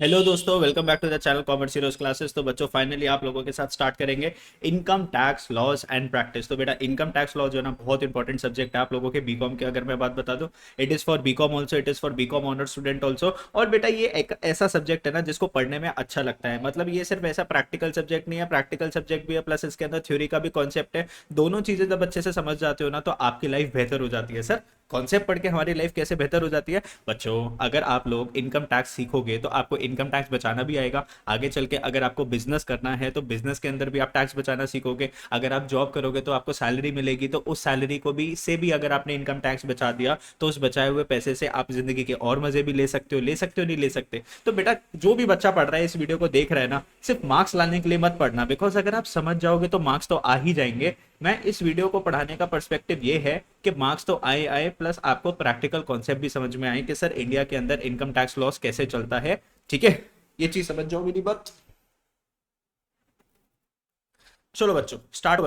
Hello दोस्तों, welcome back to the channel commerce heroes classes. तो बच्चों फाइनली आप लोगों के साथ स्टार्ट करेंगे income tax laws and practice. तो बेटा इनकम टैक्स लॉ जो है ना बहुत इंपॉर्टेंट सब्जेक्ट है आप लोगों के बीकॉम के। अगर मैं बात बता दूं, it is for BCom also, it is for BCom honour student also. और बेटा ये एक ऐसा सब्जेक्ट है ना जिसको पढ़ने में अच्छा लगता है। मतलब ये सिर्फ ऐसा प्रैक्टिकल सब्जेक्ट नहीं है, प्रैक्टिकल सब्जेक्ट भी है प्लस इसके अंदर थ्योरी का भी कॉन्सेप्ट है। दोनों चीज़ें जब अच्छे से समझ जाते हो ना तो आपकी लाइफ बेहतर हो जाती है। सर कॉन्सेप्ट पढ़ के हमारी लाइफ कैसे बेहतर हो जाती है बच्चों? अगर आप लोग इनकम टैक्स सीखोगे तो आपको इनकम टैक्स बचाना भी आएगा। आगे चल के अगर आपको बिजनेस करना है तो बिजनेस के अंदर भी आप टैक्स बचाना सीखोगे। अगर आप जॉब करोगे तो आपको सैलरी मिलेगी, तो उस सैलरी को भी से भी अगर आपने इनकम टैक्स बचा दिया तो उस बचाए हुए पैसे से आप जिंदगी के और मजे भी ले सकते हो। ले सकते हो नहीं ले सकते? तो बेटा जो भी बच्चा पढ़ रहा है इस वीडियो को देख रहा है ना, सिर्फ मार्क्स लाने के लिए मत पढ़ना, बिकॉज अगर आप समझ जाओगे तो मार्क्स तो आ ही जाएंगे। मैं इस वीडियो को पढ़ाने का पर्सपेक्टिव ये है कि मार्क्स तो आए आए प्लस आपको प्रैक्टिकल कॉन्सेप्ट भी समझ में आए कि सर इंडिया के अंदर इनकम टैक्स लॉस कैसे चलता है। ठीक है, ये चीज समझ जाओ मेरी बात। चलो बच्चों स्टार्ट।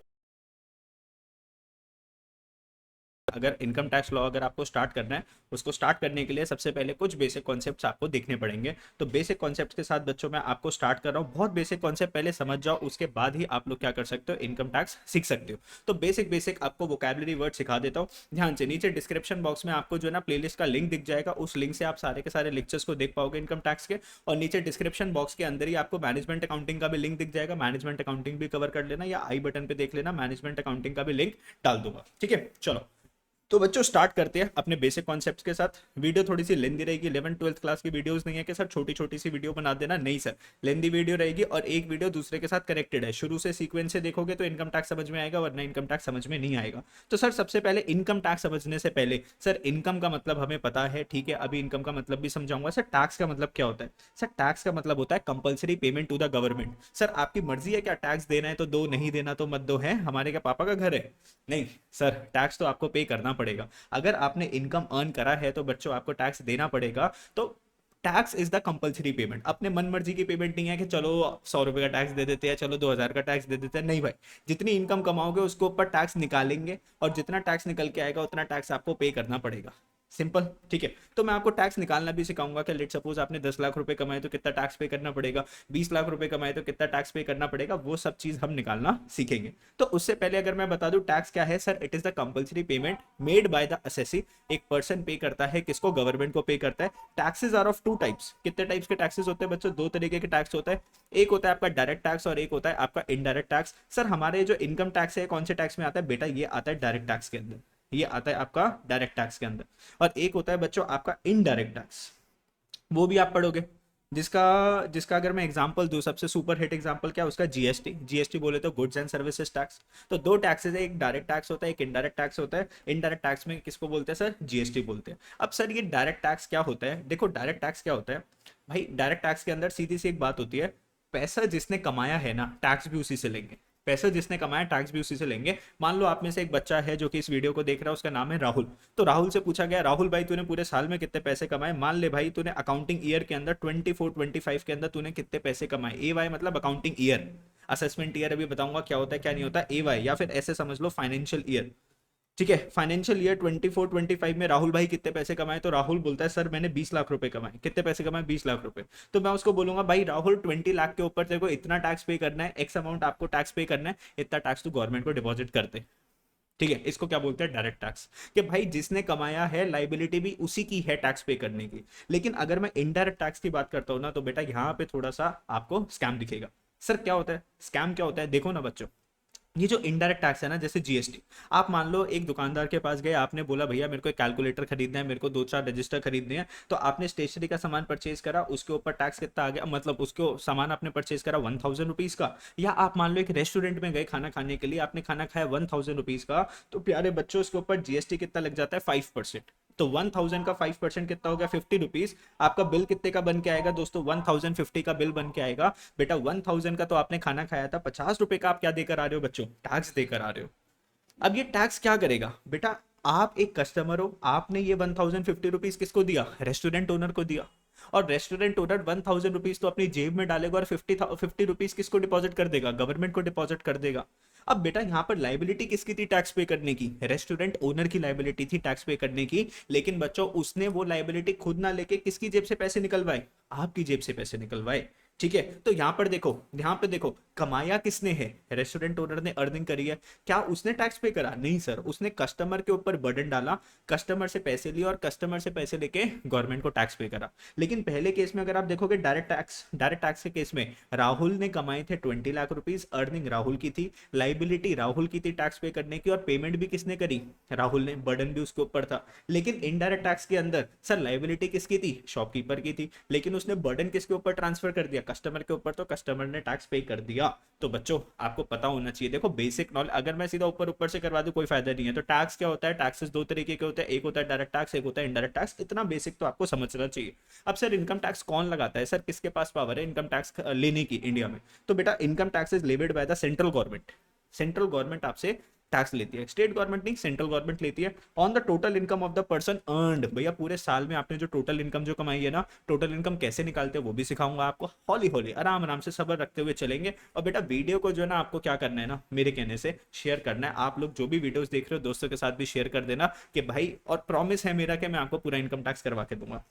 अगर इनकम टैक्स लॉ अगर आपको स्टार्ट करना है, उसको स्टार्ट करने के लिए सबसे पहले कुछ बेसिक कॉन्सेप्ट्स आपको देखने पड़ेंगे। तो बेसिक कॉन्सेप्ट्स के साथ बच्चों मैं आपको स्टार्ट कर रहा हूँ। बहुत बेसिक कॉन्सेप्ट पहले समझ जाओ, उसके बाद ही आप लोग क्या कर सकते हो, इनकम टैक्स सीख सकते हो। तो बेसिक बेसिक आपको वोकैबुलरी वर्ड सिखा देता हूँ। ध्यान से नीचे डिस्क्रिप्शन बॉक्स में आपको जो है ना प्लेलिस्ट का लिंक दिख जाएगा, उस लिंक से आप सारे के सारे लेक्चर्स को देख पाओगे इनकम टैक्स के। और नीचे डिस्क्रिप्शन बॉक्स के अंदर ही आपको मैनेजमेंट अकाउंटिंग का भी लिंक दिख जाएगा। मैनेजमेंट अकाउंटिंग भी कवर कर लेना, या आई बटन पे देख लेना, मैनेजमेंट अकाउंटिंग का भी लिंक डाल दूंगा। ठीक है चलो। तो बच्चों स्टार्ट करते हैं अपने बेसिक कॉन्सेप्ट्स के साथ। वीडियो थोड़ी सी लेंदी रहेगी, 11th 12th क्लास की वीडियोस नहीं है कि सर छोटी छोटी सी वीडियो बना देना, नहीं सर। लेंदी वीडियो रहेगी और एक वीडियो दूसरे के साथ कनेक्टेड है। शुरू से सीक्वेंस से देखोगे तो इनकम टैक्स समझ में आएगा, वरना इनकम टैक्स समझ में नहीं आएगा। तो सर सबसे पहले इनकम टैक्स समझने से पहले, सर इनकम का मतलब हमें पता है, ठीक है, अभी इनकम का मतलब भी समझाऊंगा। सर टैक्स का मतलब क्या होता है? सर टैक्स का मतलब होता है compulsory payment to the government. Sir आपकी मर्जी है क्या, टैक्स देना है तो दो, नहीं देना तो मत दो। है हमारे क्या पापा का घर है? नहीं सर, टैक्स तो आपको पे करना पड़ेगा। अगर आपने इनकम अर्न करा है तो बच्चों आपको टैक्स देना पड़ेगा। तो tax is the compulsory payment. अपने मन मर्जी की पेमेंट नहीं है कि चलो 100 रुपए का टैक्स दे देते हैं, चलो 2000 का टैक्स दे देते हैं। नहीं भाई, जितनी इनकम कमाओगे उसके ऊपर टैक्स निकालेंगे, और जितना टैक्स निकल के आएगा उतना टैक्स आपको पे करना पड़ेगा। सिंपल। ठीक है, तो मैं आपको टैक्स निकालना भी सिखाऊंगा कि लेट सपोज आपने 10 लाख रुपए कमाए तो कितना टैक्स पे करना पड़ेगा, 20 लाख रुपए कमाए तो कितना टैक्स पे करना पड़ेगा, वो सब चीज हम निकालना सीखेंगे। तो उससे पहले अगर मैं बता दूं टैक्स क्या है, sir it is the compulsory payment made by the assessee. एक पर्सन पे करता है, किसको? गवर्नमेंट को पे करता है। Taxes are of two types. कितने टाइप्स के टैक्सेस होते हैं बच्चों? दो तरीके के टैक्स होता है। एक होता है आपका डायरेक्ट टैक्स और एक होता है आपका इनडायरेक्ट टैक्स। सर हमारे जो इनकम टैक्स है कौन से टैक्स में आता है बेटा? ये आता है डायरेक्ट टैक्स के अंदर। ये आता है आपका डायरेक्ट टैक्स के अंदर। और एक होता है बच्चों आपका इनडायरेक्ट टैक्स, वो भी आप पढ़ोगे। जिसका जिसका अगर मैं एग्जांपल दूं, सबसे सुपर हिट एग्जांपल क्या है उसका? जीएसटी। जीएसटी बोले तो गुड्स एंड सर्विसेज टैक्स। तो दो टैक्सेस है, एक डायरेक्ट टैक्स होता है, एक इनडायरेक्ट टैक्स होता है। इनडायरेक्ट टैक्स में किसको बोलते हैं सर? जीएसटी बोलते हैं। अब सर ये डायरेक्ट टैक्स क्या होता है? देखो डायरेक्ट टैक्स क्या होता है भाई, डायरेक्ट टैक्स के अंदर सीधी सी एक बात होती है, पैसा जिसने कमाया है ना टैक्स भी उसी से लेंगे। पैसा जिसने कमाया टैक्स भी उसी से लेंगे। मान लो आप में से एक बच्चा है जो कि इस वीडियो को देख रहा है, उसका नाम है राहुल। तो राहुल से पूछा गया, राहुल भाई तूने पूरे साल में कितने पैसे कमाए? मान ले भाई तूने अकाउंटिंग ईयर के अंदर 24-25 के अंदर तूने कितने पैसे कमाए। ए वाई मतलब अकाउंटिंग ईयर। असेसमेंट ईयर अभी बताऊंगा क्या होता है क्या नहीं होता। ए वाई या फिर ऐसे समझ लो फाइनेंशियल ईयर। ठीक है, फाइनेंशियल ईयर 24-25 में राहुल भाई कितने पैसे कमाए? तो राहुल बोलता है सर मैंने 20 लाख रुपए कमाए। कितने पैसे कमाए? 20 लाख रुपए। तो मैं उसको बोलूंगा भाई राहुल 20 लाख के ऊपर तेरे को इतना टैक्स पे करना है, एक्स अमाउंट आपको टैक्स पे करना है, इतना टैक्स तू गवर्नमेंट को डिपॉजिट करते। ठीक है, इसको क्या बोलते हैं? Direct tax. कि भाई जिसने कमाया है लाइबिलिटी भी उसी की है टैक्स पे करने की। लेकिन अगर मैं इनडायरेक्ट टैक्स की बात करता हूं ना तो बेटा यहाँ पे थोड़ा सा आपको स्कैम दिखेगा। सर क्या होता है स्कैम? क्या होता है देखो ना बच्चों, ये जो इनडायरेक्ट टैक्स है ना, जैसे जीएसटी। आप मान लो एक दुकानदार के पास गए, आपने बोला भैया मेरे को एक कैलकुलेटर खरीदना है, मेरे को दो चार रजिस्टर खरीदने हैं। तो आपने स्टेशनरी का सामान परचेज करा, उसके ऊपर टैक्स कितना आ गया? मतलब उसको सामान आपने परचेज करा 1000 रुपीज का। या आप मान लो एक रेस्टोरेंट में गए खाना खाने के लिए, आपने खाना खाया 1000 रुपीज का। तो प्यारे बच्चों उसके ऊपर जीएसटी कितना लग जाता है? 5%। तो 1000 का 5% कितना हो गया? 50 रुपीज। आपका बिल कितने का बन के आएगा दोस्तों? 1050 का बिल बन के आएगा। बेटा 1000 का तो आपने खाना खाया था, 50 रुपए का आप क्या देकर आ रहे हो बच्चों? टैक्स देकर आ रहे हो। अब ये टैक्स क्या करेगा बेटा? आप एक कस्टमर हो, आपने ये 1050 रुपीज किसको दिया? रेस्टोरेंट ओनर को दिया। और रेस्टोरेंट ओनर 1,000 रुपीज तो अपनी जेब में डालेगा और 50 रुपीज किसको डिपॉजिट कर देगा, गवर्नमेंट को डिपॉजिट कर देगा। अब बेटा यहाँ पर लाइबिलिटी किसकी थी टैक्स पे करने की, रेस्टोरेंट ओनर की लाइबिलिटी थी टैक्स पे करने की, लेकिन बच्चों उसने वो लाइबिलिटी खुद ना लेके किसकी जेब से पैसे निकलवाए, आपकी जेब से पैसे निकलवाए। ठीक है, तो यहाँ पर देखो, यहाँ पे देखो, कमाया किसने है, रेस्टोरेंट ओनर ने अर्निंग करी है, क्या उसने टैक्स पे करा, नहीं सर, उसने कस्टमर के ऊपर बर्डन डाला, कस्टमर से पैसे लिए और कस्टमर से पैसे लेके गवर्नमेंट को टैक्स पे करा। लेकिन पहले केस में अगर आप देखोगे डायरेक्ट टैक्स के केस में राहुल ने कमाए थे 20 लाख रुपीज, अर्निंग राहुल की थी, लाइबिलिटी राहुल की थी टैक्स पे करने की, और पेमेंट भी किसने करी, राहुल ने, बर्डन भी उसके ऊपर था। लेकिन इनडायरेक्ट टैक्स के अंदर सर लाइबिलिटी किसकी थी, शॉपकीपर की थी, लेकिन उसने बर्डन किसके ऊपर ट्रांसफर कर दिया, कस्टमर के ऊपर, तो कस्टमर ने टैक्स पे कर दिया। तो बच्चों आपको पता होना चाहिए, देखो बेसिक नॉलेज, अगर मैं सीधा ऊपर ऊपर से करवा दूं कोई फायदा नहीं है। तो टैक्स क्या होता है, टैक्सेस दो तरीके के होते हैं, एक होता है डायरेक्ट टैक्स, एक होता है इनडायरेक्ट टैक्स, इतना बेसिक तो आपको समझना चाहिए। अब सर इनकम टैक्स कौन लगाता है, सर किसके पास पावर है इनकम टैक्स लेने की इंडिया में, तो बेटा income tax is levied by the central government. Central government आपसे टैक्स लेती है, स्टेट गवर्नमेंट नहीं, सेंट्रल गवर्नमेंट लेती है on the total income of the person earned. भैया पूरे साल में आपने जो टोटल इनकम जो कमाई है ना, टोटल इनकम कैसे निकालते हैं वो भी सिखाऊंगा आपको, हौली हौली आराम आराम से सब्र रखते हुए चलेंगे। और बेटा वीडियो को जो है ना आपको क्या करना है ना, मेरे कहने से शेयर करना है, आप लोग जो भी वीडियोस देख रहे हो दोस्तों के साथ भी शेयर कर देना कि भाई, और प्रॉमिस है मेरा कि मैं आपको पूरा इनकम टैक्स करवा के दूंगा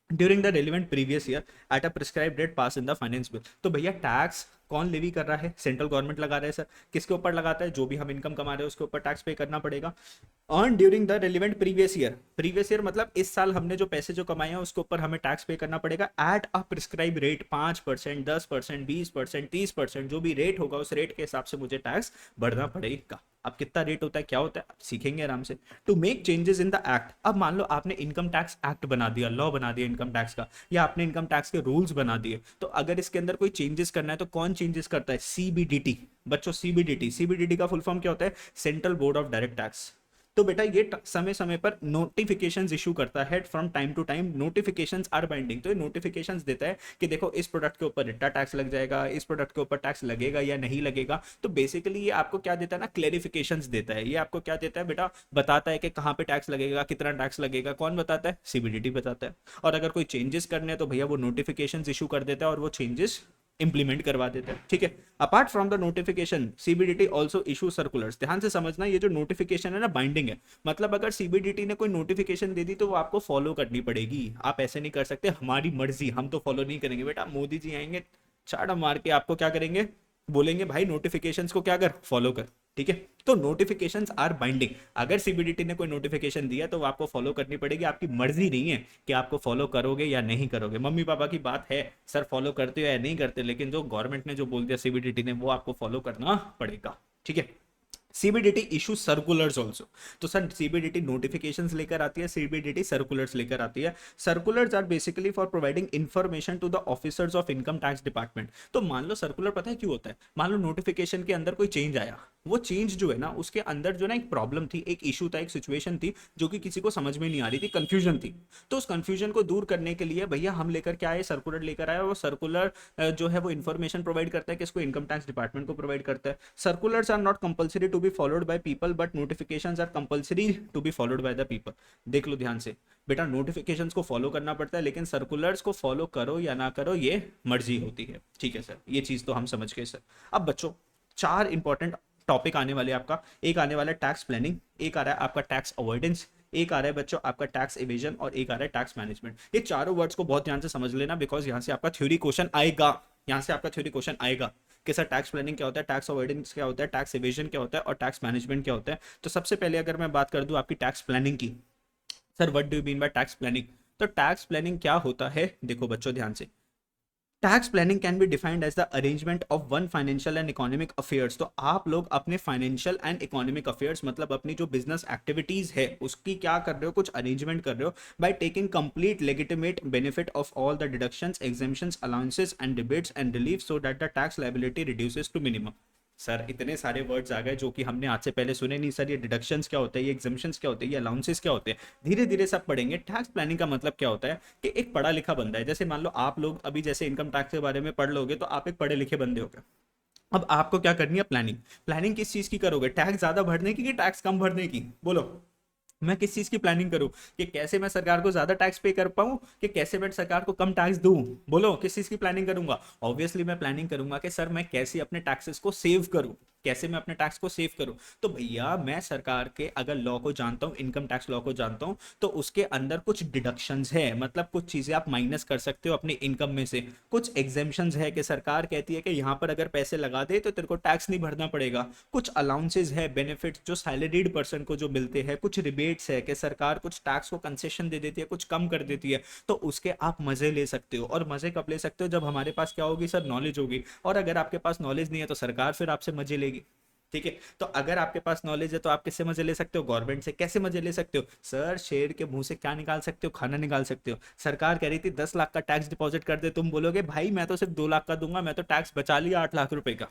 during the relevant previous year at a prescribe date pass in the finance bill. तो भैया टैक्स कौन लेवी कर रहा है, सेंट्रल गवर्नमेंट लगा रहा है सर, किसके ऊपर लगाता है, जो भी हम इनकम कमा रहे हैं उसके ऊपर टैक्स पे करना पड़ेगा। Earn during the relevant previous year मतलब इस साल हमने जो पैसे जो कमाए हैं उसके ऊपर हमें टैक्स पे करना पड़ेगा एट अ प्रिस्क्राइब रेट, 5%, 10%, 20%, 30%, जो भी रेट होगा उस रेट के हिसाब से मुझे टैक्स भरना पड़ेगा। अब कितना रेट होता है, क्या होता है, आप सीखेंगे आराम से। To make changes in the act, अब मान लो आपने इनकम टैक्स एक्ट बना दिया, लॉ बना दिया इनकम टैक्स का, या आपने इनकम टैक्स के रूल्स बना दिए, तो अगर इसके अंदर कोई चेंजेस करना है तो कौन चेंजेस करता है, सीबीडीटी। बच्चों सीबीडीटी का फुल फॉर्म क्या होता है, central board of direct tax. तो बेटा ये समय समय पर नोटिफिकेशंस इशू करता है, from time to time notifications are binding. तो ये नोटिफिकेशंस देता है कि देखो इस प्रोडक्ट के ऊपर इतना टैक्स लग जाएगा, इस प्रोडक्ट के ऊपर टैक्स लगेगा या नहीं लगेगा। तो बेसिकली ये आपको क्या देता है ना, क्लेरिफिकेशंस देता है। ये आपको क्या देता है बेटा, बताता है कि कहाँ पे टैक्स लगेगा, कितना टैक्स लगेगा, कौन बताता है, सीबीडीटी बताता है। और अगर कोई चेंजेस करने हैं तो भैया वो नोटिफिकेशंस इशू कर देता है और वो चेंजेस इंप्लीमेंट करवा देते हैं। ठीक है, apart from the notification CBDT also issue circulars. ध्यान से समझना, ये जो नोटिफिकेशन है ना बाइंडिंग है, मतलब अगर सीबीडीटी ने कोई नोटिफिकेशन दे दी तो वो आपको फॉलो करनी पड़ेगी। आप ऐसे नहीं कर सकते हमारी मर्जी हम तो फॉलो नहीं करेंगे। बेटा मोदी जी आएंगे चाड़ा मार के आपको क्या करेंगे, बोलेंगे भाई नोटिफिकेशंस को क्या कर, फॉलो कर। ठीक है, तो नोटिफिकेशंस आर बाइंडिंग। अगर सीबीडीटी ने कोई नोटिफिकेशन दिया तो वो आपको फॉलो करनी पड़ेगी, आपकी मर्जी नहीं है कि आपको फॉलो करोगे या नहीं करोगे। मम्मी पापा की बात है सर फॉलो करते हो या नहीं करते, लेकिन जो गवर्नमेंट ने जो बोल दिया सीबीडीटी ने वो आपको फॉलो करना पड़ेगा। ठीक है, सीबीडीटी इशू सर्कुलर्स ऑल्सो। तो सर सीबीडीटी नोटिफिकेशंस लेकर आती है, सीबीडीटी सर्कुलर्स लेकर आती है। Circulars are basically for providing information to the officers of income tax department. तो मान लो सर्कुलर पता है क्यों होता है, मान लो नोटिफिकेशन के अंदर कोई चेंज आया, वो चेंज जो है ना उसके अंदर जो ना एक प्रॉब्लम थी, एक इशू था, एक सिचुएशन थी जो कि किसी को समझ में नहीं आ रही थी, कंफ्यूजन थी। तो उस कंफ्यूजन को दूर करने के लिए भैया हम लेकर के आए, सर्कुलर लेकर आए। वो सर्कुलर जो है वो इन्फॉर्मेशन प्रोवाइड करता है, किसको, इनकम टैक्स डिपार्टमेंट को प्रोवाइड करता है। Circulars are not compulsory to be followed by people but notifications are compulsory to be followed by the people. देख लो ध्यान से बेटा, नोटिफिकेशंस को फॉलो करना पड़ता है लेकिन सर्कुलर्स को फॉलो करो या ना करो ये मर्जी होती है। ठीक है सर, ये चीज तो हम समझ गए सर। अब बच्चों चार इंपॉर्टेंट टॉपिक आने वाले आपका, एक आने वाला है टैक्स प्लानिंग, एक आ रहा है आपका टैक्स अवॉइडेंस, एक आ रहा है बच्चों आपका टैक्स एवेजन, और एक आ रहा है टैक्स मैनेजमेंट। ये चारों वर्ड्स को बहुत ध्यान से समझ लेना, बिकॉज यहां से आपका थ्योरी क्वेश्चन आएगा, यहां से आपका थ्योरी क्वेश्चन आएगा कि सर टैक्स प्लानिंग क्या होता है, टैक्स अवॉइडेंस क्या होता है, टैक्स एवेजन क्या होता है और टैक्स मैनेजमेंट क्या होता है। तो सबसे पहले अगर मैं बात कर दूं आपकी टैक्स प्लानिंग की, sir what do you mean by tax planning. तो टैक्स प्लानिंग क्या होता है, देखो बच्चों ध्यान से, tax planning can be defined as the arrangement of one financial and economic affairs. तो आप लोग अपने फाइनेंशियल एंड इकोनॉमिक अफेयर्स मतलब अपनी जो बिजनेस एक्टिविटीज है उसकी क्या कर रहे हो, कुछ अरेंजमेंट कर रहे हो by taking complete legitimate benefit of all the deductions, exemptions, allowances and rebates and relief so that the tax liability reduces to minimum. Sir इतने सारे वर्ड्स आ गए जो कि हमने आज से पहले सुने नहीं सर। ये डिडक्शंस क्या होते हैं, ये एग्जाम्पशंस क्या होते हैं, ये अलाउंसेस क्या होते हैं, धीरे धीरे सब पढ़ेंगे। टैक्स प्लानिंग का मतलब क्या होता है कि एक पढ़ा लिखा बंदा है, जैसे मान लो आप लोग अभी जैसे इनकम टैक्स के बारे में पढ़ लोगे तो आप एक पढ़े लिखे बंदे हो गए। अब आपको क्या करनी है, प्लानिंग। प्लानिंग किस चीज की करोगे, टैक्स ज्यादा भरने की कि टैक्स कम भरने की, बोलो। मैं किस चीज की प्लानिंग करूं कि कैसे मैं सरकार को ज्यादा टैक्स पे कर पाऊं कि कैसे मैं सरकार को कम टैक्स दूं? बोलो किस चीज की प्लानिंग करूंगा? ऑब्वियसली मैं प्लानिंग करूंगा कि सर मैं कैसे अपने टैक्सेस को सेव करूं, कैसे मैं अपने टैक्स को सेव करूं। तो भैया मैं सरकार के अगर लॉ को जानता हूं, इनकम टैक्स लॉ को जानता हूं, तो उसके अंदर कुछ डिडक्शंस है, मतलब कुछ चीजें आप माइनस कर सकते हो अपनी इनकम में से। कुछ एग्जेम्पशंस है कि सरकार कहती है कि यहाँ पर अगर पैसे लगा दे तो तेरे को टैक्स नहीं भरना पड़ेगा। कुछ अलाउंसेस है, बेनिफिट्स जो सैलरीड पर्सन को जो मिलते हैं, कुछ रिबेट्स है कि सरकार कुछ टैक्स को कंसेशन दे देती है, कुछ कम कर देती है। तो उसके आप मजे ले सकते हो। और मजे कब ले सकते हो? जब हमारे पास क्या होगी सर? नॉलेज होगी। और अगर आपके पास नॉलेज नहीं है तो सरकार फिर आपसे मजे लेगी। ठीक है, तो अगर आपके पास नॉलेज है तो आप किससे मजे ले सकते हो? गवर्नमेंट से। कैसे मजे ले सकते हो सर? शेर के मुंह से क्या निकाल सकते हो? खाना निकाल सकते हो। सरकार कह रही थी 10 लाख का टैक्स डिपॉजिट कर दे, तुम बोलोगे भाई मैं तो सिर्फ 2 लाख का दूंगा, मैं तो टैक्स बचा लिया 8 लाख रुपए का।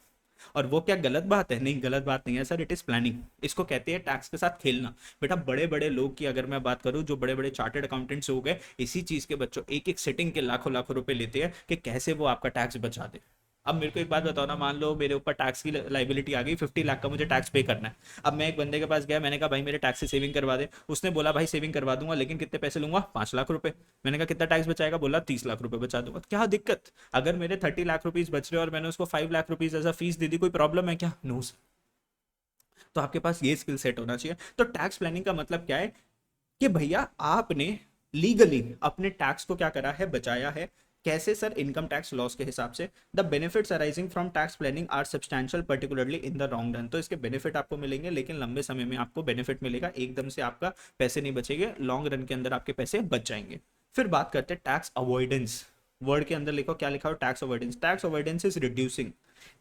और वो क्या गलत बात है? नहीं, गलत बात नहीं है सर, इट इज प्लानिंग। इसको कहते हैं टैक्स के साथ खेलना। बेटा बड़े बड़े लोग की अगर मैं बात करूं, जो बड़े बड़े चार्टर्ड अकाउंटेंट्स हो गए, इसी चीज के बच्चों एक एक सिटिंग के लाखों लाखों रुपए लेते हैं कि कैसे वो आपका टैक्स बचा दे। अब मेरे को एक बात बताओ ना, मान लो मेरे ऊपर टैक्स की लाइबिलिटी आ गई, 50 लाख का मुझे टैक्स पे करना है। अब मैं एक बंदे के पास गया, मैंने कहा भाई मेरे टैक्स से सेविंग करवा दे। उसने बोला भाई सेविंग करवा दूंगा, लेकिन कितने पैसे लूंगा? 5 लाख रुपए। मैंने कहा कितना टैक्स बचाएगा? बोला 30 लाख रुपए बचा दूंगा। क्या दिक्कत? अगर मेरे 30 लाख रुपीज बच रहे और मैंने उसको 5 lakh rupees as a fees दे दी, कोई प्रॉब्लम है क्या? नो। तो आपके पास ये स्किल सेट होना चाहिए। तो टैक्स प्लानिंग का मतलब क्या है कि भैया आपने लीगली अपने टैक्स को क्या करा है? बचाया है। कैसे सर? इनकम टैक्स लॉस के हिसाब से। The benefits arising from tax planning are substantial, particularly in the long run. तो इसके बेनिफिट आपको मिलेंगे, लेकिन लंबे समय में आपको बेनिफिट मिलेगा, एकदम से आपका पैसे नहीं बचेंगे, लॉन्ग रन के अंदर आपके पैसे बच जाएंगे। फिर बात करते हैं टैक्स अवॉइडेंस। वर्ड के अंदर लिखो क्या लिखा हो? Tax avoidance. Tax avoidance is reducing,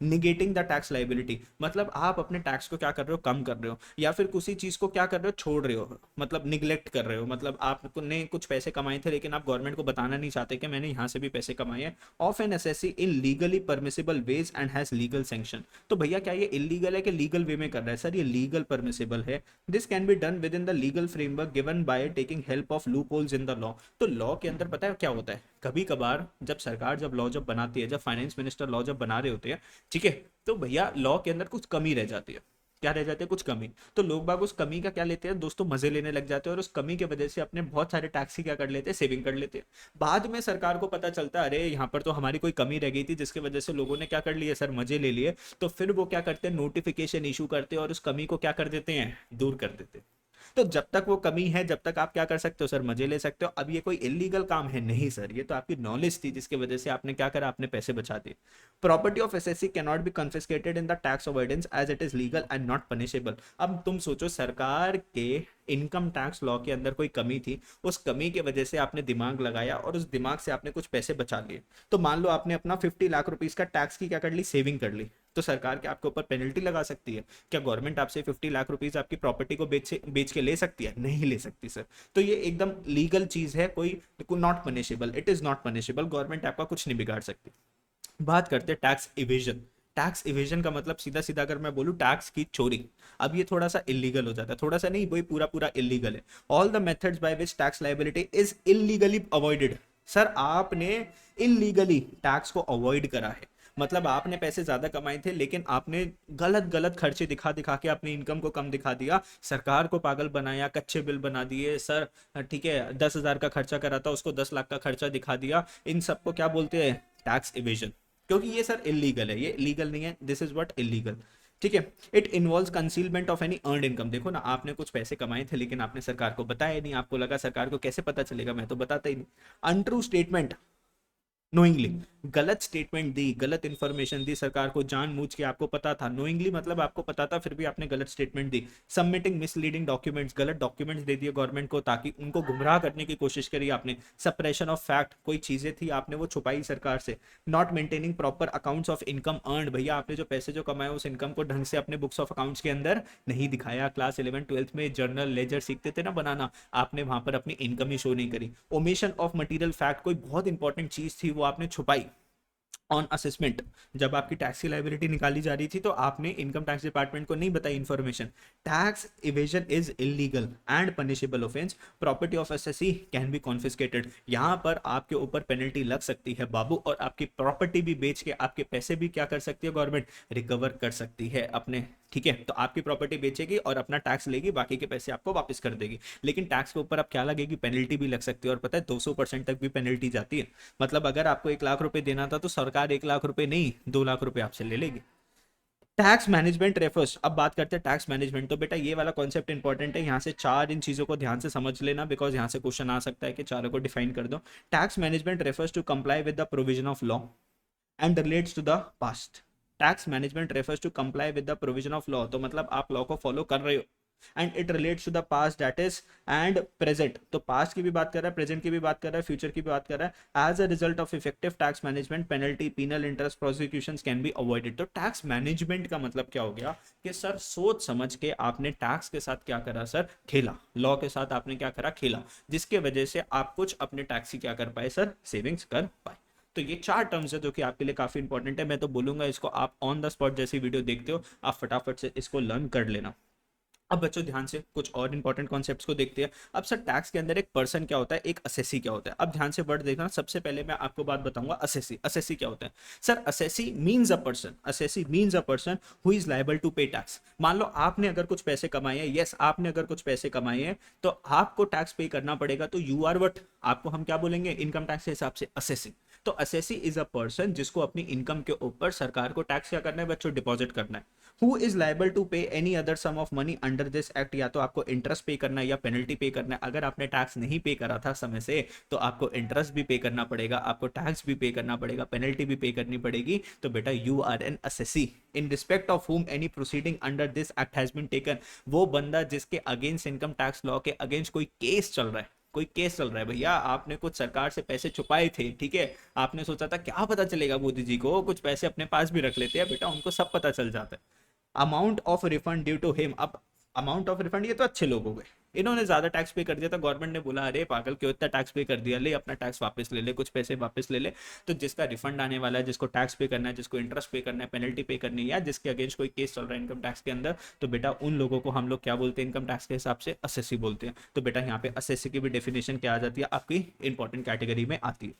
negating the tax liability. मतलब आप अपने टैक्स को क्या कर रहे हो? कम कर रहे हो। या फिर किसी चीज को क्या कर रहे हो? छोड़ रहे हो, मतलब निग्लेक्ट कर रहे हो। मतलब आपने कुछ पैसे कमाए थे लेकिन आप गवर्नमेंट को बताना नहीं चाहते कि मैंने यहाँ से भी पैसे कमाए हैं। Of an assessee in legally permissible ways and has legal sanction. तो भैया क्या ये इलीगल है कि लीगल वे में कर रहा है? सर ये लीगल परमिसिबल है। This can be done with in the legal framework given by taking help of loop holes in the law. तो लॉ के अंदर पता है क्या होता है? कभी कभार जब सरकार जब लॉ जब बनाती है, जब फाइनेंस मिनिस्टर लॉ जब बना रहे होते हैं, ठीक है, तो भैया लॉ के अंदर कुछ कमी रह जाती है। क्या रह जाती है? कुछ कमी। तो लोग बाग उस कमी का क्या लेते हैं दोस्तों? मजे लेने लग जाते हैं, और उस कमी की वजह से अपने बहुत सारे टैक्स ही क्या कर लेते हैं? सेविंग कर लेते हैं। बाद में सरकार को पता चलता है अरे यहाँ पर तो हमारी कोई कमी रह गई थी, जिसकी वजह से लोगों ने क्या कर लिया सर? मजे ले लिए। तो फिर वो क्या करते हैं? नोटिफिकेशन इशू करते हैं और उस कमी को क्या कर देते हैं? दूर कर देते हैं। तो जब तक वो कमी है, जब तक आप क्या कर सकते हो सर? मजे ले सकते हो। अब ये कोई इलीगल काम है? नहीं सर, ये तो आपकी नॉलेज थी जिसकी वजह से आपने क्या करा? आपने पैसे बचा दिए। Property of assessee can not be confiscated in the tax avoidance as it is legal and not punishable. अब तुम सोचो, सरकार के इनकम टैक्स लॉ के अंदर कोई कमी थी, उस कमी की वजह से आपने दिमाग लगाया और उस दिमाग से आपने कुछ पैसे बचा लिए। तो मान लो आपने अपना 50 लाख रुपीज का टैक्स की क्या कर ली? सेविंग कर ली। तो सरकार के आपके ऊपर पेनल्टी लगा सकती है क्या? गवर्नमेंट आपसे 50 लाख रुपीज आपकी प्रॉपर्टी को बेच के ले सकती है? नहीं ले सकती सर। तो ये एकदम लीगल चीज है, कोई not punishable, it is not punishable. Government आपका कुछ नहीं बिगाड़ सकती। बात करते हैं टैक्स इवेजन। टैक्स इवेजन का मतलब सीधा सीधा अगर मैं बोलूं, टैक्स की चोरी। अब ये थोड़ा सा इलीगल हो जाता है, थोड़ा सा नहीं, वही पूरा पूरा इलीगल है। All the methods by which tax liability is illegally avoided. Sir आपने इलीगली टैक्स को अवॉइड करा है। मतलब आपने पैसे ज्यादा कमाए थे, लेकिन आपने गलत गलत खर्चे दिखा दिखा के अपनी इनकम को कम दिखा दिया, सरकार को पागल बनाया, कच्चे बिल बना दिए सर। ठीक है, 10,000 का खर्चा करा था, उसको 10 लाख का खर्चा दिखा दिया। इन सबको क्या बोलते हैं? Tax evasion. क्योंकि ये सर इलीगल है, ये लीगल नहीं है, दिस इज व्हाट इलीगल। ठीक है, it involves concealment of any earned income. देखो ना, आपने कुछ पैसे कमाए थे लेकिन आपने सरकार को बताया नहीं, आपको लगा सरकार को कैसे पता चलेगा, मैं तो बताता ही नहीं। अनट्रू स्टेटमेंट, नोइंगली गलत स्टेटमेंट दी, गलत इंफॉर्मेशन दी सरकार को, जानबूझ के आपको पता था। नोइंगली मतलब आपको पता था फिर भी आपने गलत स्टेटमेंट दी। सबमिटिंग मिसलीडिंग डॉक्यूमेंट्स, गलत डॉक्यूमेंट्स दे दिए गवर्नमेंट को ताकि उनको गुमराह करने की कोशिश करी आपने। सप्रेशन ऑफ फैक्ट, कोई चीजें थी आपने वो छुपाई सरकार से। Not maintaining proper accounts of income earn. भैया आपने जो पैसे जो कमाए उस इनकम को ढंग से अपने बुक्स ऑफ अकाउंट्स के अंदर नहीं दिखाया। क्लास 11 12th में जर्नल लेजर सीखते थे ना बनाना, आपने वहां पर अपनी इनकम ही शो नहीं करी। ओमिशन ऑफ मटेरियल फैक्ट, कोई बहुत इंपॉर्टेंट चीज थी वो आपने छुपाई। ऑन असेसमेंट, जब आपकी टैक्स की लाइबिलिटी निकाली जा रही थी तो आपने इनकम टैक्स डिपार्टमेंट को नहीं बताई information. Tax evasion is illegal and punishable offence. Property of assessee can be confiscated. यहां पर आपके ऊपर पेनल्टी लग सकती है बाबू, और आपकी प्रॉपर्टी भी बेच के आपके पैसे भी क्या कर सकती है गवर्नमेंट? रिकवर कर सकती है अपने ठीक है, तो आपकी प्रॉपर्टी बेचेगी और अपना टैक्स लेगी, बाकी के पैसे आपको वापस कर देगी। लेकिन टैक्स के ऊपर अब क्या लगेगी, पेनल्टी भी लग सकती है, और पता है 200% तक भी पेनल्टी जाती है। मतलब अगर आपको 1 लाख रुपए देना था तो सरकार 1 लाख रुपए नहीं 2 लाख रुपए आपसे ले लेगी। टैक्स मैनेजमेंट रेफर्स, अब बात करते हैं टैक्स मैनेजमेंट। तो बेटा ये वाला कॉन्सेप्ट इंपॉर्टेंट है, यहाँ से चार इन चीजों को ध्यान से समझ लेना, बिकॉज यहाँ से क्वेश्चन आ सकता है कि चारों को डिफाइन कर दो। Tax management refers to comply with the provision of law and relates to the past. Tax management refers to comply with the provision of law, तो मतलब आप लॉ को फॉलो कर रहे हो, and it relates to the past that is and present, तो past की भी बात कर रहा है, प्रेजेंट की भी बात कर रहा है, फ्यूचर की भी बात कर रहा है। As a result of effective tax management penalty penal interest prosecution can be avoided. तो टैक्स मैनेजमेंट का मतलब क्या हो गया कि सर सोच समझ के आपने टैक्स के साथ क्या करा सर, खेला, लॉ के साथ आपने क्या करा, खेला, जिसके वजह से आप कुछ अपने टैक्स की क्या कर पाए सर, सेविंग्स कर पाए। तो ये चार टर्म्स है जो कि आपके लिए काफी इंपॉर्टेंट है। मैं तो बोलूंगा इसको आप ऑन द स्पॉट जैसी वीडियो देखते हो आप फटाफट से इसको लर्न कर लेना। अब बच्चों ध्यान से कुछ और इंपॉर्टेंट कॉन्सेप्ट्स को देखते हैं। अब सर टैक्स के अंदर एक पर्सन क्या होता है, एक असेसी क्या होता है। अब ध्यान से वर्ड देखना, सबसे पहले मैं आपको बात बताऊंगा असेसी। असेसी क्या होता है sir, assessee means a person, assessee means a person who is liable to pay tax. मान लो आपने अगर कुछ पैसे कमाए हैं, यस आपने अगर कुछ पैसे कमाए हैं तो आपको टैक्स पे करना पड़ेगा। तो यू आर वट, आपको हम क्या बोलेंगे इनकम टैक्स के हिसाब से असेसी। तो असेसी इज अ पर्सन जिसको अपनी इनकम के ऊपर सरकार को टैक्स क्या करना है बच्चों, डिपॉजिट करना है। Who is liable to pay any other sum of money under this act, या तो आपको इंटरेस्ट पे करना है या पेनल्टी पे करना है। अगर आपने टैक्स नहीं पे करा था समय से तो आपको इंटरेस्ट भी पे करना पड़ेगा, आपको टैक्स भी पे करना पड़ेगा, पेनल्टी भी पे करनी पड़ेगी। तो बेटा you are an assessee in respect of whom any proceeding under this act has been taken. वो बंदा जिसके अगेंस्ट इनकम टैक्स लॉ के अगेंस्ट कोई केस चल रहा है, कोई केस चल रहा है भैया, आपने कुछ सरकार से पैसे छुपाए थे, ठीक है, आपने सोचा था क्या पता चलेगा मोदी जी को, कुछ पैसे अपने पास भी रख लेते हैं, बेटा उनको सब पता चल जाता है। Amount of refund due to him, अब अमाउंट ऑफ रिफंड, ये तो अच्छे लोग हो गए, इन्होंने ज्यादा टैक्स पे कर दिया, तो गवर्नमेंट ने बोला अरे पागल क्यों इतना टैक्स पे कर दिया, ले अपना टैक्स वापस ले ले, कुछ पैसे वापस ले ले। तो जिसका रिफंड आने वाला है, जिसको टैक्स पे करना है, जिसको इंटरेस्ट पे करना है, पेनल्टी पे करनी है, या जिसके अगेंस्ट कोई केस चल रहा है इनकम टैक्स के अंदर, तो बेटा उन लोगों को हम लोग क्या बोलते हैं इनकम टैक्स के हिसाब से असेसी बोलते हैं। तो बेटा यहाँ पे असेसी की भी डेफिनेशन क्या आ जाती है, आपकी इंपॉर्टेंट कैटेगरी में आती है।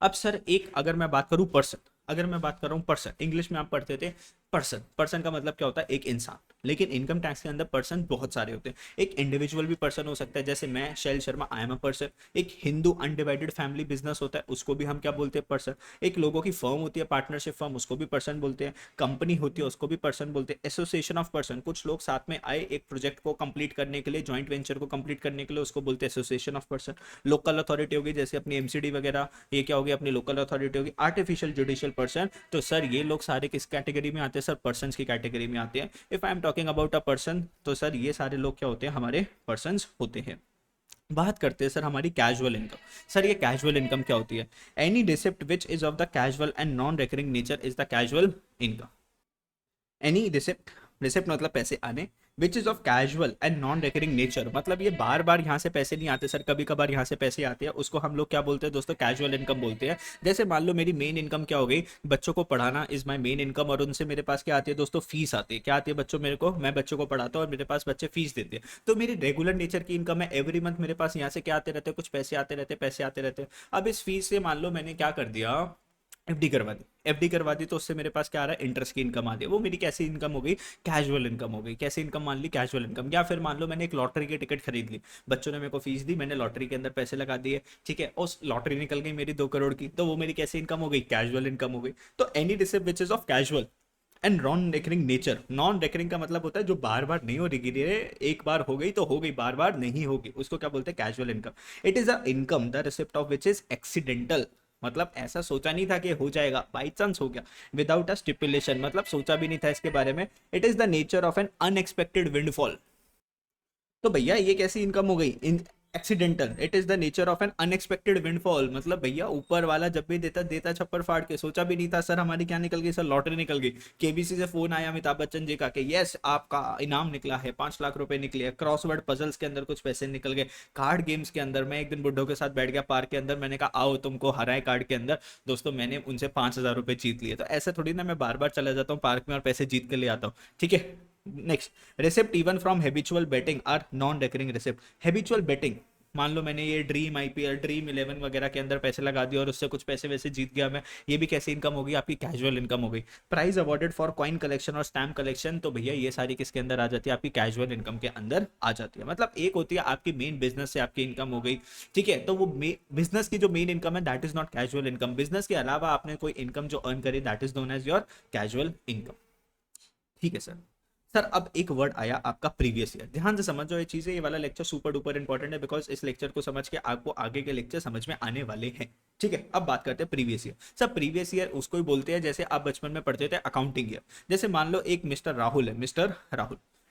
अब सर एक अगर मैं बात करूं पर्सन, अगर मैं बात कर रहा हूं पर्सन, इंग्लिश में आप पढ़ते थे पर्सन, पर्सन का मतलब क्या होता है एक इंसान, लेकिन इनकम टैक्स के अंदर पर्सन बहुत सारे होते हैं। एक इंडिविजुअल भी पर्सन हो सकता है, जैसे मैं Shail Sharma I am a person. एक हिंदू अनडिवाइडेड फैमिली बिजनेस होता है, उसको भी हम क्या बोलते हैं पर्सन। एक लोगों की फर्म होती है पार्टनरशिप फर्म, उसको भी पर्सन बोलते हैं। कंपनी होती है उसको भी पर्सन बोलते हैं। एसोसिएशन ऑफ पर्सन, कुछ लोग साथ में आए एक प्रोजेक्ट को कंप्लीट करने के लिए, ज्वाइंट वेंचर को कंप्लीट करने के लिए, उसको बोलते हैं association of person. Local authority होगी जैसे अपनी एमसीडी वगैरह, ये क्या होगी अपनी लोकल अथॉरिटी होगी। आर्टिफिशियल जुडिशियल पर्सन, तो सर ये लोग सारे किस कैटेगरी में आते हैं सर, पर्सन की कैटेगरी में आते हैं। If I am talking about a person, तो सर ये सारे लोग क्या होते हैं हमारे पर्सन होते हैं। बात करते हैं सर हमारी कैजुअल इनकम। सर ये कैजुअल इनकम क्या होती है, any receipt which is of the casual and non recurring nature is the casual income. Any receipt, receipt मतलब पैसे आने, which is of casual and non recurring nature, मतलब ये बार बार यहाँ से पैसे नहीं आते सर, कभी कभार यहाँ से पैसे आते हैं, उसको हम लोग क्या बोलते हैं दोस्तों, कैजुअल इनकम बोलते हैं। जैसे मान लो मेरी मेन इनकम क्या हो गई, बच्चों को पढ़ाना इज माई मेन इनकम, और उनसे मेरे पास क्या आती है दोस्तों, फीस आती है। क्या आती है बच्चों मेरे को, मैं बच्चों को पढ़ाता हूँ और मेरे पास बच्चे फीस देते हैं, तो मेरी रेगुलर नेचर की इनकम है। एवरी मंथ मेरे पास यहाँ से क्या आते रहते हैं, कुछ पैसे आते रहते हैं, पैसे आते रहते हैं। अब इस फीस से मान लो मैंने क्या कर दिया, एफडी करवा दी, एफडी करवा दी, तो उससे मेरे पास क्या आ रहा है, इंटरेस्ट की इनकम आ रही है। वो मेरी कैसी इनकम हो गई, कैजुअल इनकम हो गई। कैसी इनकम मान ली, कैजुअल इनकम। या फिर मान लो मैंने एक लॉटरी की टिकट खरीद ली, बच्चों ने मेरे को फीस दी, मैंने लॉटरी के अंदर पैसे लगा दिए, ठीक है, उस लॉटरी निकल गई मेरी 2 करोड़ की, तो वो मेरी कैसी इनकम हो गई, कैजुअल इनकम हो गई। तो any receipt which is of casual and non recurring nature, non recurring का मतलब होता है जो बार बार नहीं हो रही, एक बार हो गई तो हो गई, बार बार नहीं होगी, उसको क्या बोलते हैं, casual income. It is a income the receipt of which is accidental, मतलब ऐसा सोचा नहीं था कि हो जाएगा, बाई चांस हो गया। विदाउट अ स्टिपुलेशन, मतलब सोचा भी नहीं था इसके बारे में। It is the nature of an unexpected windfall, तो भैया ये कैसी इनकम हो गई, in accidental. It is the nature of an unexpected windfall, मतलब भैया ऊपर वाला जब भी देता देता छप्पर फाड़ के, सोचा भी नहीं था सर हमारी क्या निकल गई सर, लॉटरी निकल गई। केबीसी से फोन आया अमिताभ बच्चन जी का कि यस आपका इनाम निकला है, 5 लाख रुपए निकले। क्रॉसवर्ड पजल्स के अंदर कुछ पैसे निकल गए। कार्ड गेम्स के अंदर मैं एक दिन बुड्ढों के साथ बैठ गया पार्क के अंदर, मैंने कहा आओ तुमको हराए कार्ड के अंदर, दोस्तों मैंने उनसे 5,000 रुपए जीत लिए। तो ऐसे थोड़ी ना मैं बार बार चला जाता हूँ पार्क में और पैसे जीत के ले आता हूँ, ठीक है। Next, receipt even from habitual betting are non recurring receipt. Habitual betting, मान लो मैंने ये ड्रीम आईपीएल, ड्रीम 11 वगैरह के अंदर पैसे लगा दिया और उससे कुछ पैसे वैसे जीत गया मैं, ये भी कैसी इनकम होगी? आपकी कैजुअल इनकम हो गई। Prize awarded for coin collection और स्टैम्प कलेक्शन, तो भैया ये सारी किसके अंदर आ जाती है? आपकी कैजुअल इनकम के अंदर आ जाती है। मतलब एक होती है आपकी मेन बिजनेस से आपकी इनकम हो गई, ठीक है, तो वो बिजनेस की जो मेन इनकम है that is not casual income. Business के अलावा आपने कोई इनकम जो अर्न करी that is known as your casual income, ठीक है सर। सर अब एक वर्ड आया आपका प्रीवियस ईयर, ध्यान से समझो ये चीजें, ये वाला लेक्चर सुपर डुपर इंपॉर्टेंट है बिकॉज इस लेक्चर को समझ के आपको आगे के लेक्चर समझ में आने वाले हैं, ठीक है। अब बात करते हैं previous year. Sir previous year उसको ही बोलते हैं जैसे आप बचपन में पढ़ते थे अकाउंटिंग ईयर। जैसे मान लो एक मिस्टर राहुल है,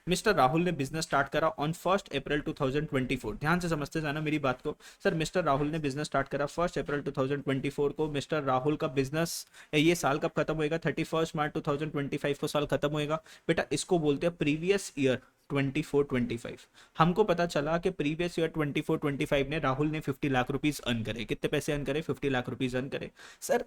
मिस्टर राहुल ने बिजनेस स्टार्ट करा ऑन 1 अप्रैल 2024। ध्यान से समझते जाना मेरी बात को। सर मिस्टर राहुल ने बिजनेस स्टार्ट करा 1 अप्रैल 2024 को। मिस्टर राहुल का बिजनेस ये साल कब खत्म होएगा? 31 मार्च 2025 को साल खत्म होएगा। बेटा इसको बोलते हैं प्रीवियस ईयर 24-25। हमको पता चला कि प्रीवियस ईयर 24-25 ने राहुल ने 50 लाख रुपीज अर्न करे। कितने पैसे अर्न करे? 50 लाख रुपीज अर्न करे। सर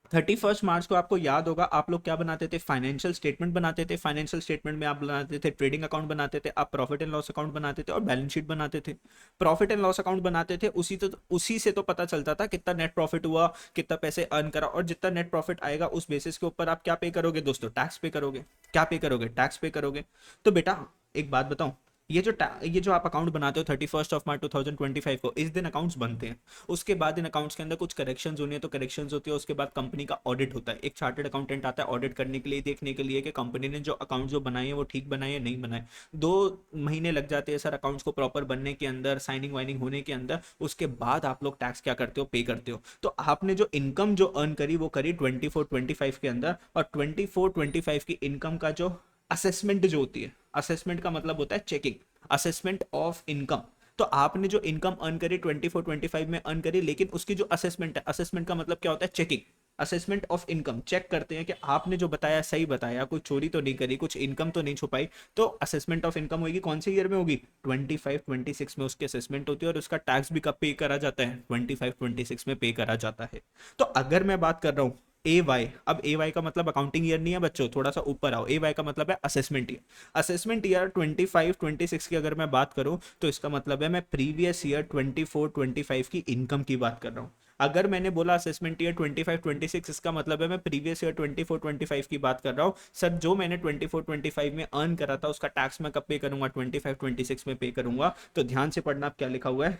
31 मार्च को आपको याद होगा आप लोग क्या बनाते थे? फाइनेंशियल स्टेटमेंट बनाते थे। फाइनेंशियल स्टेटमेंट में आप बनाते थे ट्रेडिंग अकाउंट बनाते थे, आप प्रॉफिट एंड लॉस अकाउंट बनाते थे और बैलेंस शीट बनाते थे। प्रॉफिट एंड लॉस अकाउंट बनाते थे, उसी से तो पता चलता था कितना नेट प्रॉफिट हुआ, कितना पैसे अर्न करा, और जितना नेट प्रॉफिट आएगा उस बेसिस के ऊपर आप क्या पे करोगे दोस्तों? टैक्स पे करोगे। क्या पे करोगे? टैक्स पे करोगे। तो बेटा एक बात बताऊं, ये जो आप अकाउंट बनाते हो 31 मार्च 2025 को, इस दिन अकाउंट्स बनते हैं। उसके बाद इन अकाउंट्स के अंदर कुछ करेक्शंस होनी है तो करेक्शंस होती है। उसके बाद कंपनी का ऑडिट होता है, एक चार्टर्ड अकाउंटेंट आता है ऑडिट करने के लिए, देखने के लिए कि कंपनी ने जो अकाउंट्स जो बनाए हैं वो ठीक बनाए या नहीं बनाए। 2 महीने लग जाते हैं सर अकाउंट्स को प्रॉपर बनने के अंदर, साइनिंग वाइनिंग होने के अंदर। उसके बाद आप लोग टैक्स क्या करते हो? पे करते हो। तो आपने जो इनकम जो अर्न करी वो करी 24-25 के अंदर, और 24-25 की इनकम का जो असेसमेंट जो होती है, असेसमेंट का मतलब होता है चेकिंग, असेसमेंट ऑफ इनकम। तो आपने जो इनकम अर्न करी 24-25 में अर्न करी, लेकिन उसकी जो असेसमेंट है, असेसमेंट का मतलब क्या होता है? Checking. Assessment of income, check करते हैं कि आपने जो बताया सही बताया, कोई चोरी तो नहीं करी, कुछ इनकम तो नहीं छुपाई। तो असेसमेंट ऑफ इनकम होगी कौन से ईयर में होगी? 25-26 में उसकी असेसमेंट होती है, और उसका टैक्स भी कब पे करा जाता है? 25-26 में पे करा जाता है। तो अगर मैं बात कर रहा हूँ ए वाई, अब ए वाई का मतलब अकाउंटिंग ईयर नहीं है बच्चों, थोड़ा सा ऊपर आओ। ए वाई का मतलब है असेसमेंट ईयर। असेसमेंट ईयर 25-26 की अगर मैं बात करूं तो इसका मतलब है मैं प्रीवियस ईयर 24-25 की इनकम की बात कर रहा हूं। अगर मैंने बोला असेसमेंट ईयर 25-26, इसका मतलब है मैं प्रीवियस ईयर 24-25 की बात कर रहा हूं। सर जो मैंने 24-25 में अर्न करा था उसका टैक्स मैं कब पे करूंगा? 25-26 में पे करूंगा। तो ध्यान से पढ़ना, आप क्या लिखा हुआ है?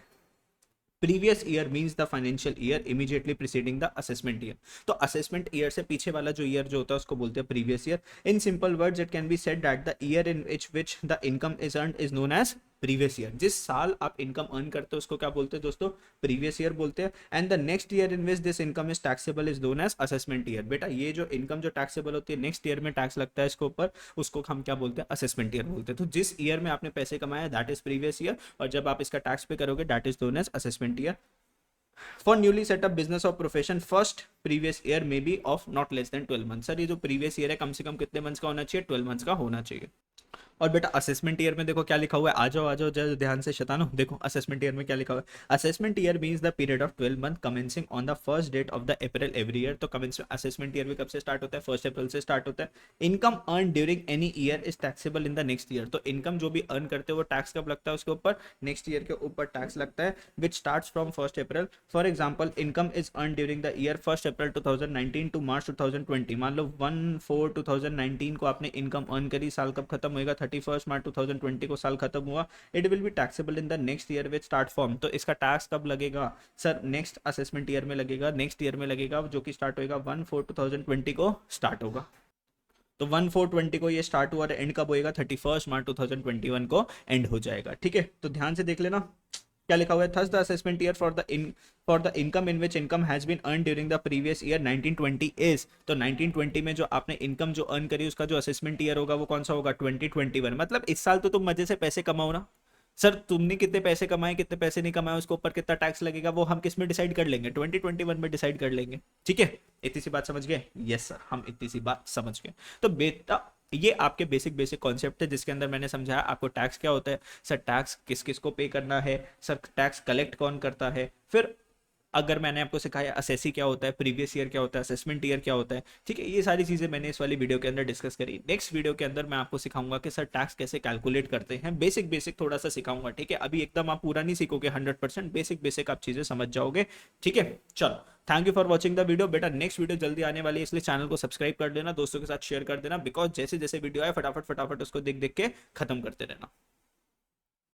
Previous year means the financial year immediately preceding the assessment year. तो असेसमेंट ईयर से पीछे वाला जो ईयर जो होता है उसको बोलते हैं previous year. In simple words it can be said that the year in which the income is earned is known as previous year. जिस साल आप इनकम अर्न करते हो उसको क्या बोलते हैं दोस्तों? प्रीवियस ईयर बोलते हैं। And the next year in which this income is taxable is known as assessment year. बेटा ये जो इनकम जो टैक्सेबल होती है नेक्स्ट ईयर में टैक्स लगता है इसके ऊपर, उसको हम क्या बोलते हैं? असेसमेंट ईयर बोलते हैं। तो जिस ईयर में आपने पैसे कमाए दैट इज प्रीवियस ईयर, और जब आप इसका टैक्स पे करोगे that is known as assessment year. For newly setup business और प्रोफेशन फर्स्ट प्रीवियस ईयर में be of not less than 12 month. Sir ये जो प्रीवियस ईयर है कम से कम कितने मंथ्स का होना चाहिए? 12 मंथ्स का होना चाहिए। और बेटा असेसमेंट ईयर में देखो क्या लिखा हुआ है, आ जाओ जरा ध्यान से शैतानो, देखो असेसमेंट ईयर में क्या लिखा हुआ है। Assessment year means the period of 12 month commencing on the first date of the April every year. तो असेसमेंट ईयर में कब से स्टार्ट होता है? 1 अप्रैल से स्टार्ट होता है। Income earn during any year is taxable in the next year. तो इनकम जो भी अर्न करते हो वो टैक्स कब लगता है उसके ऊपर? नेक्स्ट ईयर के ऊपर टैक्स लगता है, which starts from 1 April. For example income is earn during the year 1 April 2019 to March 2020। मान लो 1/4/2019 को आपने इनकम अर्न करी, साल कब खत्म होएगा? 31 मार्च 2020 को साल खत्म हुआ। It will be taxable in the next year which start from. तो इसका टैक्स कब लगेगा सर? नेक्स्ट असेसमेंट ईयर में लगेगा, नेक्स्ट ईयर में लगेगा, जो कि स्टार्ट होएगा 1/4/2020 को स्टार्ट होगा। तो 1/4/20 को ये स्टार्ट हुआ और एंड कब होएगा? 31 मार्च 2021 को एंड हो जाएगा। ठीक है, तो ध्यान से देख लेना क्या लिखा हुआ है। Thus the assessment year for the income in which income has been earn during the previous year 1920 is. तो 1920 में जो आपने इनकम जो अर्न करी उसका जो असेसमेंट ईयर होगा वो कौन सा होगा? 2021। मतलब इस साल तो तुम मजे से पैसे कमाओ ना। सर तुमने कितने पैसे कमाए कितने पैसे नहीं कमाए उसके ऊपर कितना टैक्स लगेगा वो हम किस में डिसाइड कर लेंगे? 2021 में डिसाइड कर लेंगे। ठीक है, इतनी सी बात समझ गए? यस सर, हम इतनी सी बात समझ गए। तो बेटा ये आपके बेसिक बेसिक कॉन्सेप्ट है जिसके अंदर मैंने समझाया आपको टैक्स क्या होता है, सर टैक्स किस किस को पे करना है, सर टैक्स कलेक्ट कौन करता है, फिर अगर मैंने आपको सिखाया असेसी क्या होता है, प्रीवियस ईयर क्या होता है, असेसमेंट ईयर क्या होता है, ठीक है, ये सारी चीजें मैंने इस वाली वीडियो के अंदर डिस्कस करी। नेक्स्ट वीडियो के अंदर मैं आपको सिखाऊंगा कि सर टैक्स कैसे कैलकुलेट करते हैं, बेसिक बेसिक थोड़ा सा सिखाऊंगा, ठीक है। अभी एकदम आप पूरा नहीं सीखोगे 100%, बेसिक बेसिक आप चीजें समझ जाओगे, ठीक है। चलो, thank you for watching the video. बेटा नेक्स्ट वीडियो जल्दी आने वाली है, इसलिए चैनल को सब्सक्राइब कर देना, दोस्तों के साथ शेयर कर देना, बिकॉज जैसे जैसे वीडियो आए फटाफट फटाफट उसको देख देख के खत्म करते रहना।